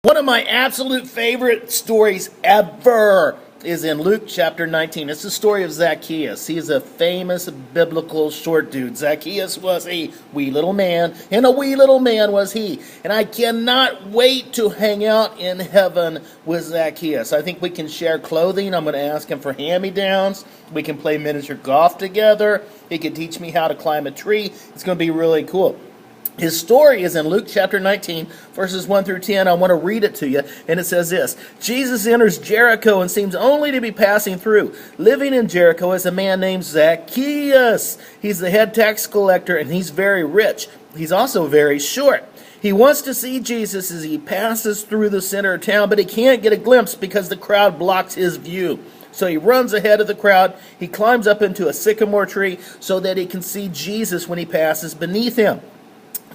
One of my absolute favorite stories ever is in Luke chapter 19. It's the story of Zacchaeus. He is a famous biblical short dude. Zacchaeus was a wee little man, and a wee little man was he. And I cannot wait to hang out in heaven with Zacchaeus. I think we can share clothing. I'm going to ask him for hand-me-downs. We can play miniature golf together. He can teach me how to climb a tree. It's going to be really cool. His story is in Luke chapter 19, verses 1 through 10. I want to read it to you, and it says this. Jesus enters Jericho and seems only to be passing through. Living in Jericho is a man named Zacchaeus. He's the head tax collector, and he's very rich. He's also very short. He wants to see Jesus as he passes through the center of town, but he can't get a glimpse because the crowd blocks his view. So he runs ahead of the crowd. He climbs up into a sycamore tree so that he can see Jesus when he passes beneath him.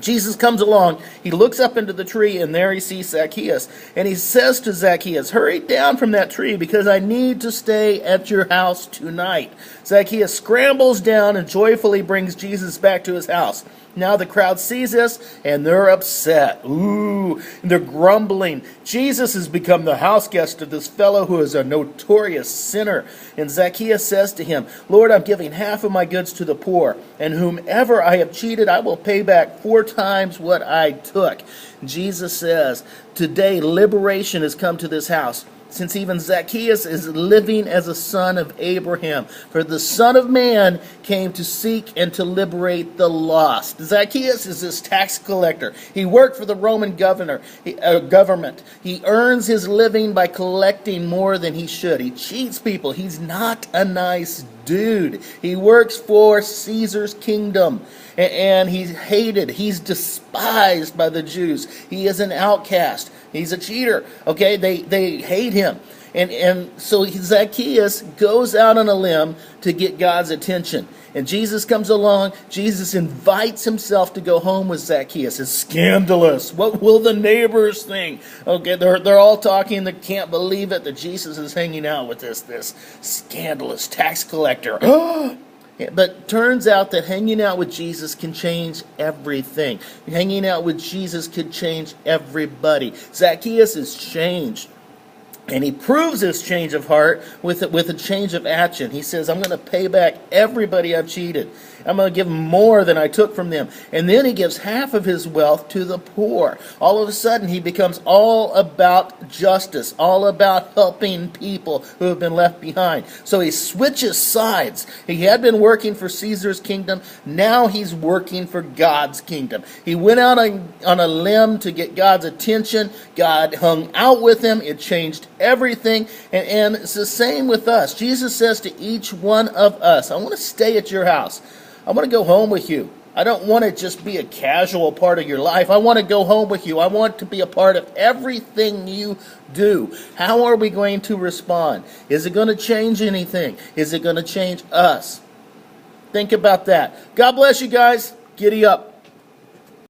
Jesus comes along, he looks up into the tree, and there he sees Zacchaeus. And he says to Zacchaeus, "Hurry down from that tree, because I need to stay at your house tonight." Zacchaeus scrambles down and joyfully brings Jesus back to his house. Now the crowd sees this, and they're upset. They're grumbling. Jesus has become the house guest of this fellow who is a notorious sinner. And Zacchaeus says to him, "Lord, I'm giving half of my goods to the poor, and whomever I have cheated, I will pay back 4 times what I took." Jesus says, "Today liberation has come to this house, since even Zacchaeus is living as a son of Abraham. For the Son of Man came to seek and to liberate the lost." Zacchaeus is this tax collector. He worked for the Roman government. He earns his living by collecting more than he should. He cheats people. He's not a nice dude. He works for Caesar's kingdom. And he's hated. He's despised by the Jews. He is an outcast. He's a cheater. Okay, they hate him. And so Zacchaeus goes out on a limb to get God's attention. And Jesus comes along. Jesus invites himself to go home with Zacchaeus. It's scandalous. What will the neighbors think? Okay, they're all talking. They can't believe it that Jesus is hanging out with this scandalous tax collector. But turns out that hanging out with Jesus can change everything. Hanging out with Jesus could change everybody. Zacchaeus is changed. And he proves his change of heart with a change of action. He says, "I'm going to pay back everybody I've cheated. I'm going to give them more than I took from them." And then he gives half of his wealth to the poor. All of a sudden, he becomes all about justice, all about helping people who have been left behind. So he switches sides. He had been working for Caesar's kingdom. Now he's working for God's kingdom. He went out on a limb to get God's attention. God hung out with him. It changed everything. And it's the same with us. Jesus says to each one of us, "I want to stay at your house. I want to go home with you. I don't want to just be a casual part of your life. I want to go home with you. I want to be a part of everything you do." How are we going to respond? Is it going to change anything? Is it going to change us? Think about that. God bless you guys. Giddy up.